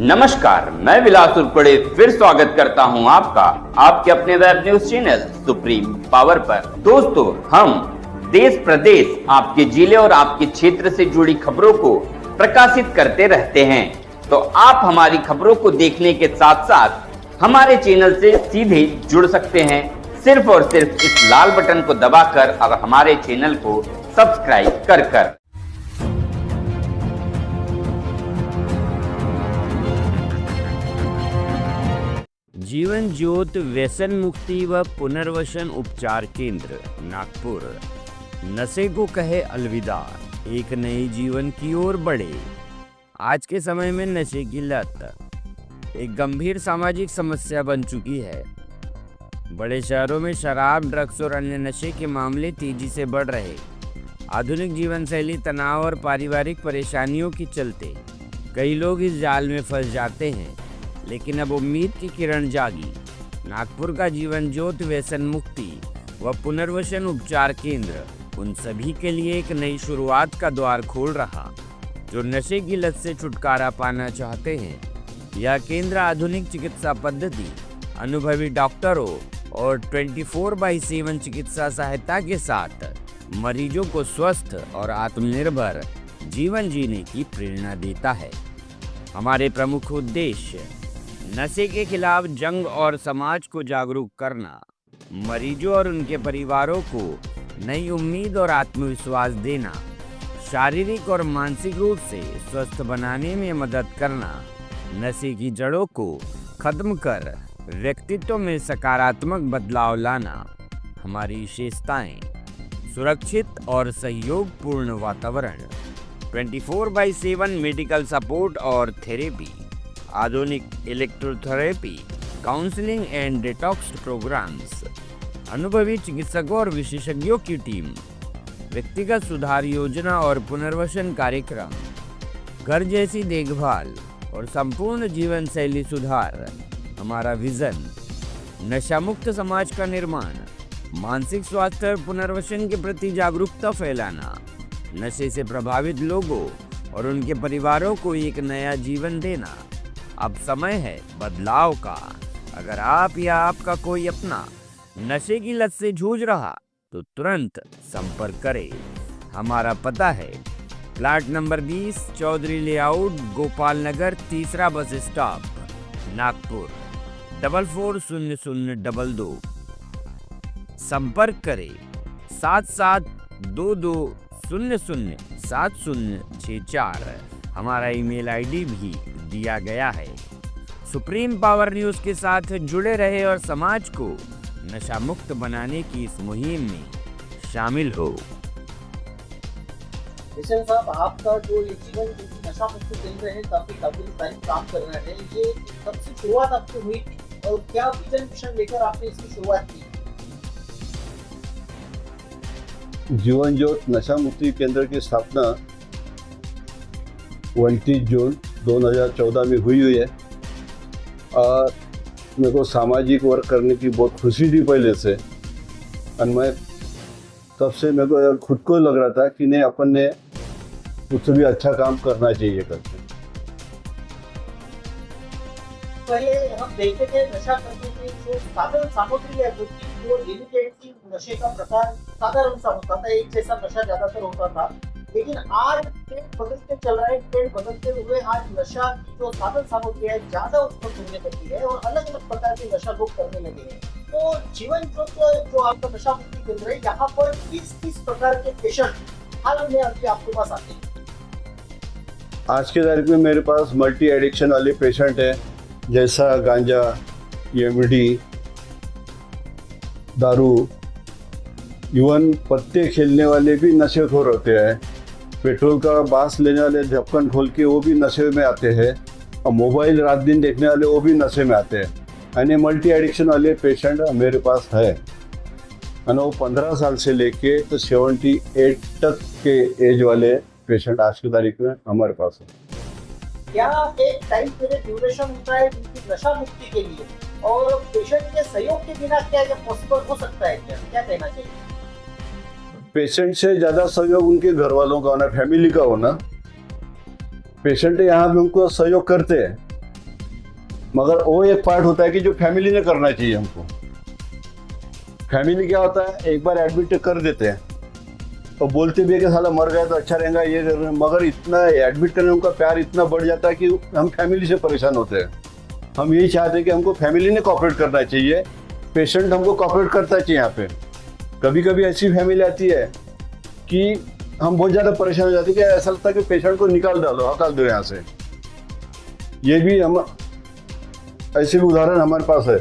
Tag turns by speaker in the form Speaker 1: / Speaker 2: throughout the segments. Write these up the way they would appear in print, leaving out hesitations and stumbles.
Speaker 1: नमस्कार, मैं विलास उर्पड़े फिर स्वागत करता हूं आपका आपके अपने web news channel supreme power पर। दोस्तों, हम देश प्रदेश, आपके जिले और आपके क्षेत्र से जुड़ी खबरों को प्रकाशित करते रहते हैं। तो आप हमारी खबरों को देखने के साथ साथ हमारे चैनल से सीधे जुड़ सकते हैं, सिर्फ और सिर्फ इस लाल बटन को दबाकर और हमारे चैनल को सब्सक्राइब कर।
Speaker 2: जीवन ज्योत व्यसन मुक्ति व पुनर्वसन उपचार केंद्र नागपुर नशे को कहे अलविदा, एक नए जीवन की ओर बढ़े। आज के समय में नशे की लत एक गंभीर सामाजिक समस्या बन चुकी है। बड़े शहरों में शराब, ड्रग्स और अन्य नशे के मामले तेजी से बढ़ रहे। आधुनिक जीवन शैली, तनाव और पारिवारिक परेशानियों के चलते कई लोग इस जाल में फंस जाते हैं, लेकिन अब उम्मीद की किरण जागी। नागपुर का जीवन ज्योत व्यसन मुक्ति व पुनर्वसन उपचार केंद्र उन सभी के लिए एक नई शुरुआत का द्वार खोल रहा जो नशे की लत से छुटकारा पाना चाहते हैं। यह केंद्र आधुनिक चिकित्सा पद्धति, अनुभवी डॉक्टरों और 24/7 चिकित्सा सहायता के साथ मरीजों को स्वस्थ और आत्मनिर्भर जीवन जीने की प्रेरणा देता है। हमारे प्रमुख उद्देश्य नशे के खिलाफ जंग और समाज को जागरूक करना, मरीजों और उनके परिवारों को नई उम्मीद और आत्मविश्वास देना, शारीरिक और मानसिक रूप से स्वस्थ बनाने में मदद करना, नशे की जड़ों को खत्म कर व्यक्तित्व में सकारात्मक बदलाव लाना। हमारी विशेषताएं: सुरक्षित और सहयोगपूर्ण वातावरण, 24/7 मेडिकल सपोर्ट और थेरेपी, आधुनिक electrotherapy, counselling and detox programmes, अनुभवी चिकित्सकों और विशेषज्ञों की टीम, व्यक्तिगत सुधार योजना और पुनर्वसन कार्यक्रम, घर जैसी देखभाल और संपूर्ण जीवन शैली सुधार। हमारा विजन: नशा मुक्त समाज का निर्माण, मानसिक स्वास्थ्य और पुनर्वसन के प्रति जागरूकता फैलाना, नशे से प्रभावित लोगों और उनके परिवारों को एक नया जीवन देना। अब समय है बदलाव का। अगर आप या आपका कोई अपना नशे की लत से जूझ रहा तो तुरंत संपर्क करें। हमारा पता है plot number 20, Chaudhary layout, Gopal Nagar, 3रा बस स्टॉप, नागपुर 440022। संपर्क करें 7722007064। हमारा ईमेल आईडी भी दिया गया है। सुप्रीम पावर न्यूज के साथ जुड़े रहे और समाज को नशा मुक्त बनाने की इस मुहिम में शामिल हो।
Speaker 3: किशन साहब, आपका जो ये जीवन नशा मुक्त केंद्र है, काफी काबिल तारीफ काम कर रहा है। ये कब से शुरुआत आपकी हुई थी और क्या विजन मिशन लेकर आपने इसकी शुरुआत की?
Speaker 4: जीवन ज्योत नशा मुक्ति केंद्र की स्थापना 29 जून 2014 में हुई है और मेरे को सामाजिक वर्क करने की बहुत खुशी थी पहले से। और मैं तब से मेरे को खुद को लग रहा था कि नहीं, अपन ने कुछ भी अच्छा काम करना चाहिए करके।
Speaker 3: पहले हम देखते थे नशा करने के जो साधन सामग्री है, जो लिमिटेड थी, नशे का प्रकार साधारण सा होता था, एक जैसा नशा ज्यादातर होता था। लेकिन आज ट्रेंड बदलते चल रहा है, ट्रेंड बदलते हुए आज नशा की जो साधन सामग्री है ज्यादा उत्पन्न होने लगी है और अलग अलग प्रकार के नशा लोग करने लगे हैं। तो जीवन जो आपका नशा मुक्ति केंद्र है, यहाँ पर 20-30 प्रकार के पेशेंट हाल में अभी आपके पास आते हैं।
Speaker 4: आज के तारीख में मेरे पास मल्टी एडिक्शन वाले पेशेंट हैं, जैसा गांजा, एमडी, दारू, इवन पत्ते खेलने वाले भी नशेखोर होते हैं। पेट्रोल का बास लेने वाले ढक्कन खोल के वो भी नशे में आते हैं, और मोबाइल रात दिन देखने वाले वो भी नशे में आते हैं। यानी मल्टी एडिक्शन वाले पेशेंट मेरे पास है, और वो 15 साल से लेके तो 78 तक के एज वाले पेशेंट आज की तारीख में हमारे पास है।
Speaker 3: क्या एक टाइम पीरियड ड्यूरेशन होता है इनकी नशा मुक्ति के लिए, और पेशेंट के सहयोग के बिना क्या ये पॉसिबल हो सकता है? क्या कहना चाहिए?
Speaker 4: पेशेंट से ज़्यादा सहयोग उनके घर वालों का होना, फैमिली का होना। पेशेंट यहाँ पे उनको सहयोग करते हैं, मगर वो एक पार्ट होता है कि जो फैमिली ने करना चाहिए हमको। फैमिली क्या होता है, एक बार एडमिट कर देते हैं तो बोलते भी है कि साला मर गया तो अच्छा रहेगा, ये कर रहे हैं, मगर इतना एडमिट करने उनका प्यार इतना बढ़ जाता है कि हम फैमिली से परेशान होते हैं। हम यही चाहते हैं कि हमको फैमिली ने कॉपरेट करना चाहिए, पेशेंट हमको कॉपरेट करना चाहिए। यहाँ पे कभी कभी ऐसी फैमिली आती है कि हम बहुत ज़्यादा परेशान हो जाते हैं कि ऐसा लगता है कि पेशेंट को निकाल डालो, हटा दो यहाँ से। ये भी हम ऐसे भी उदाहरण हमारे पास है।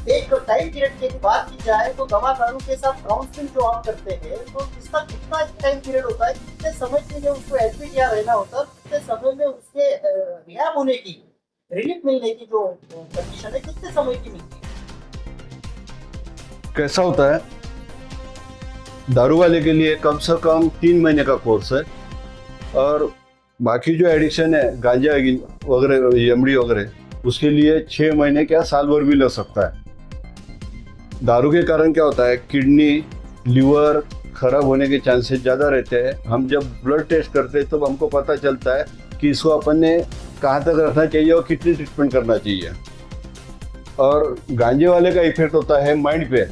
Speaker 3: एक टाइम पीरियड की बात की जाए तो दवा दारू के साथ काउंसलिंग जो आप करते हैं तो इसका कितना टाइम पीरियड होता है, कितने समय के लिए उसको एडमिट या रहना होता है, कितने समय में उसके रिहैब होने की, रिलीफ मिलने की जो कंडीशन है कितने समय की मिलती है?
Speaker 4: कैसा होता है, दारू वाले के लिए कम से कम 3 महीने का कोर्स है, और बाकी जो एडिक्शन है गांजा वगैरह, एमडी वगैरह, उसके लिए 6 महीने क्या साल भर भी लग सकता है। दारू के कारण क्या होता है, किडनी लीवर खराब होने के चांसेस ज़्यादा रहते हैं। हम जब ब्लड टेस्ट करते हैं तो हमको पता चलता है कि इसको अपन ने कहाँ तक रखना चाहिए और कितनी ट्रीटमेंट करना चाहिए। और गांजे वाले का इफेक्ट होता है माइंड पे,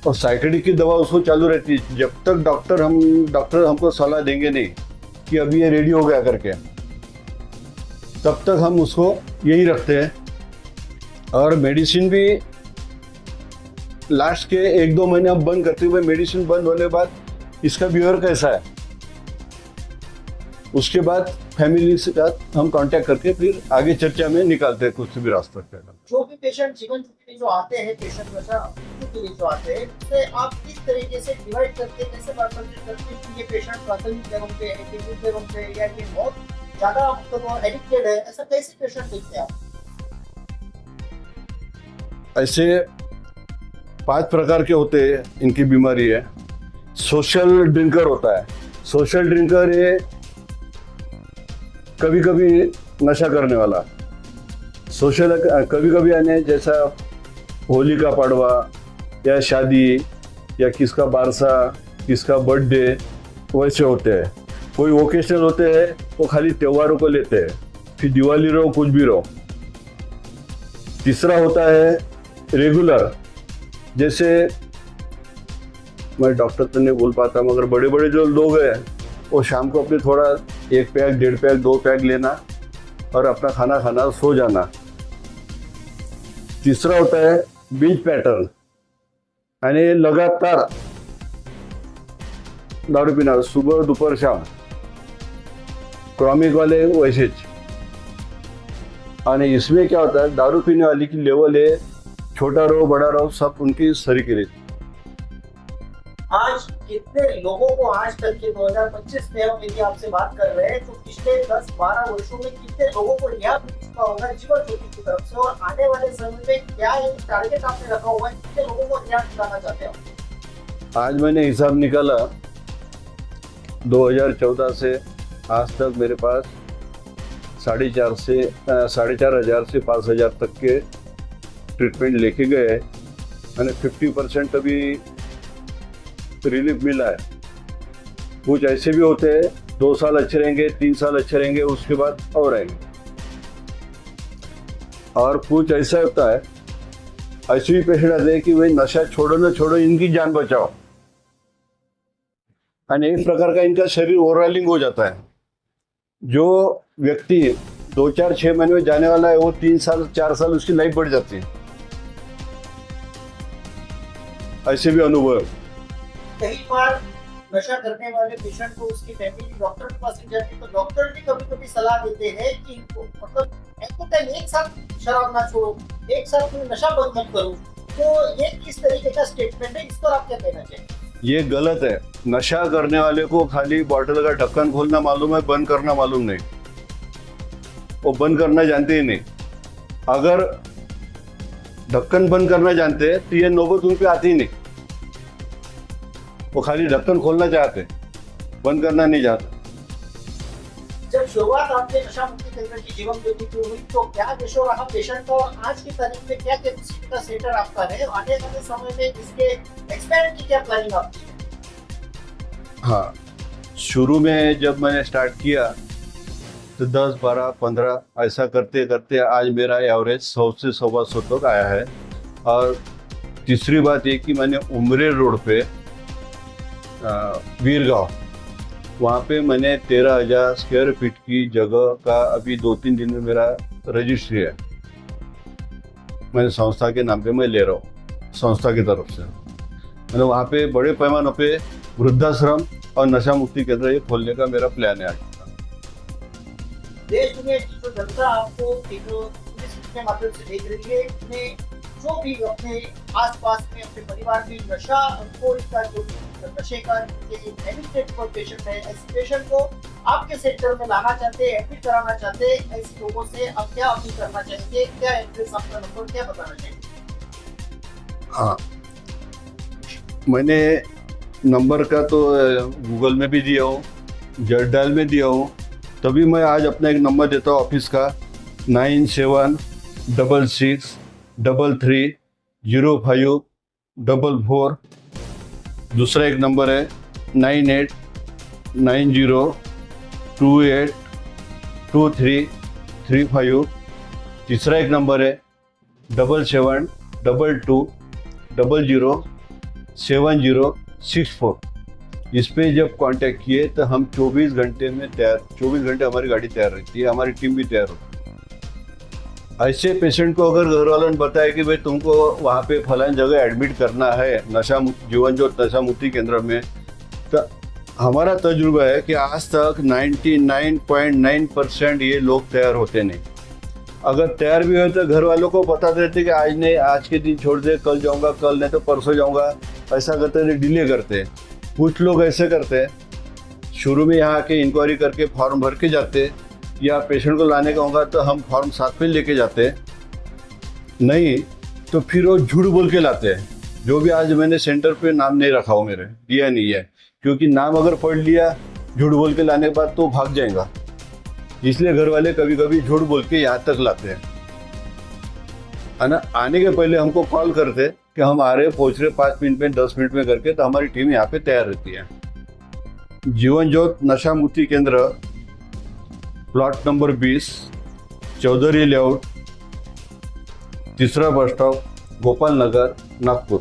Speaker 4: और साइकेडिक की दवा उसको चालू रहती है जब तक डॉक्टर हमको सलाह देंगे नहीं कि अभी ये रेडी हो गया करके, तब तक हम उसको यही रखते हैं। और मेडिसिन भी लास्ट के 1-2 महीने हम बंद करते हुए, मेडिसिन बंद होने के बाद इसका बिहेवियर कैसा है, उसके बाद फैमिली से साथ हम कांटेक्ट करके फिर आगे चर्चा में निकालते हैं कुछ भी रास्ता।
Speaker 3: जो भी पेशेंट जीवन के लिए जो आते हैं, पेशेंट नशा के लिए जो आते हैं, उससे आप किस तरीके से डिवाइड करते हैं, कैसे बार्गेनिंग करते हैं कि ये पेशेंट प्राथमिक लेवल पे है, एक्यूट लेवल पे, या ये बहुत ज्यादा मतलब एडिक्टेड है, ऐसा कैसे पेशेंट देखते हैं आप?
Speaker 4: ऐसे 5 प्रकार के होते हैं, इनकी बीमारी है। सोशल ड्रिंकर होता है। सोशल ड्रिंकर ये कभी कभी नशा करने वाला, सोशल कभी कभी आने, जैसा होली का पड़वा या शादी या किसका बारसा, किसका बर्थडे, वैसे होते हैं। कोई ओकेशनल होते हैं, वो खाली त्योहारों को लेते हैं, फिर दिवाली रहो कुछ भी रहो। तीसरा होता है रेगुलर, जैसे मैं डॉक्टर तो नहीं बोल पाता, मगर बड़े बड़े जो लोग हैं वो शाम को अपने थोड़ा 1 पैक, 1.5 पैक, 2 पैक लेना और अपना खाना खाना, सो जाना। तीसरा होता है बिंज पैटर्न, यानी लगातार दारू पीना, सुबह दोपहर शाम। क्रॉनिक वाले वैसे। और इसमें क्या होता है, दारू पीने वाली की लेवल है, छोटा रहो बड़ा रहो, सब उनकी सरी के लिए।
Speaker 3: आज कितने लोगों को आज तक के 2025 में हम यदि आपसे बात कर रहे हैं तो पिछले 10-12 वर्षों में कितने लोगों को रिहा मिल चुका होगा जीवन ज्योति की तरफ से, और आने वाले समय में क्या एक टारगेट आपने रखा हुआ है, कितने लोगों को रिहा दिलाना चाहते हो?
Speaker 4: आज मैंने हिसाब निकाला, 2014 से आज तक मेरे पास 4,500 से 5,000 तक के ट्रीटमेंट लेके गए, मैंने 50% अभी रिलीफ मिला है। कुछ ऐसे भी होते हैं 2 साल अच्छे रहेंगे, 3 साल अच्छे रहेंगे, उसके बाद और आएंगे। और कुछ ऐसा होता है, ऐसे भी पेशेंट आते हैं कि भाई नशा छोड़ो ना छोड़ो, इनकी जान बचाओ। और एक प्रकार का इनका शरीर ओवरऑलिंग हो जाता है। जो व्यक्ति 2-4-6 महीने में जाने वाला है, वो 3 साल 4 साल उसकी लाइफ बढ़ जाती है। ऐसे भी अनुभव है।
Speaker 3: कई बार नशा करने वाले पेशेंट को उसकी फैमिली डॉक्टर के पास ले जाती है, तो डॉक्टर भी कभी कभी सलाह देते हैं कि इनको मतलब एक साल शराब ना छोड़ो, 1 साल तुम नशा बंद मत करो। तो ये किस तरीके का स्टेटमेंट है, इस पर आप क्या कहना चाहिए?
Speaker 4: ये गलत है। नशा करने वाले को खाली बॉटल का ढक्कन खोलना मालूम है, बंद करना मालूम नहीं। वो बंद करना जानते ही नहीं। अगर ढक्कन बंद करना जानते हैं तो ये नौबत उन पे आती ही नहीं। वो खाली ढक्कन खोलना चाहते, बंद करना नहीं चाहते।
Speaker 3: जब शुरुआत आपके नशा मुक्ति केंद्र की जीवन ज्योति की हुई तो क्या रेशो रहा पेशेंट का, और आज की तारीख में क्या कैपेसिटी का सेंटर आपका है, आने वाले समय में इसके एक्सपेंड की क्या प्लानिंग आपकी है?
Speaker 4: हाँ, शुरू में जब मैंने स्टार्ट किया तो 10, 12, 15 ऐसा करते करते आज मेरा एवरेज 100 से 125 तक आया है। और तीसरी बात ये कि मैंने उमरेर रोड पे वीरगांव, वहाँ पे मैंने 13,000 स्क्वायर फीट की जगह का अभी 2-3 दिन में मेरा रजिस्ट्री है। मैंने संस्था के नाम पे मैं ले रहा हूँ, संस्था की तरफ से। मैंने वहाँ पे बड़े पैमाने पे वृद्धाश्रम और नशा मुक्ति केंद्र ये खोलने का मेरा प्लान है।
Speaker 3: देश दुनिया की जो जनता आपको एक के माध्यम से देख रही है, उन्हें जो भी अपने आसपास में अपने परिवार में नशा का जो नशे का पेशेंट है, ऐसे पेशेंट को आपके सेंटर में लाना चाहते हैं, एडमिट कराना चाहते हैं, ऐसे लोगों से आप क्या अपील करना चाहेंगे? क्या एड्रेस, आपका नंबर क्या बताना चाहेंगे?
Speaker 4: हाँ, मैंने नंबर का तो गूगल में भी दिया हूँ, जेड डायल में दिया हूँ। तभी मैं आज अपना एक नंबर देता हूँ ऑफिस का, 9766330544। दूसरा एक नंबर है 9890282335। तीसरा एक नंबर है 7722007064। इस पे जब कांटेक्ट किए तो हम 24 घंटे में तैयार, 24 घंटे हमारी गाड़ी तैयार रहती है, हमारी टीम भी तैयार होती है। ऐसे पेशेंट को अगर घर वालों ने बताया कि भाई तुमको वहाँ पे फलानी जगह एडमिट करना है जीवन ज्योत नशा मुक्ति केंद्र में, तो हमारा तजुर्बा है कि आज तक 99.9% ये लोग तैयार होते नहीं। अगर तैयार भी हो तो घर वालों को बता देते कि आज नहीं, आज के दिन छोड़ दे, कल जाऊंगा, कल नहीं तो परसों जाऊंगा, ऐसा करते डिले करते। कुछ लोग ऐसे करते हैं, शुरू में यहाँ आके इंक्वायरी करके फॉर्म भर के जाते, या पेशेंट को लाने का होगा तो हम फॉर्म साथ में लेके जाते, नहीं तो फिर वो झूठ बोल के लाते हैं। जो भी आज मैंने सेंटर पे नाम नहीं रखा हो, मेरे दिया नहीं है, क्योंकि नाम अगर पढ़ लिया झूठ बोल के लाने के बाद तो भाग जाएगा। इसलिए घर वाले कभी कभी झूठ बोल के यहाँ तक लाते हैं, है ना। आने के पहले हमको कॉल करते कि हम आ रहे, पहुँच रहे 5 मिनट में, 10 मिनट में करके, तो हमारी टीम यहाँ पे तैयार रहती है। जीवन ज्योत नशा मुक्ति केंद्र, प्लॉट नंबर 20, चौधरी लेआउट, तीसरा बस स्टॉप, गोपाल नगर, नागपुर।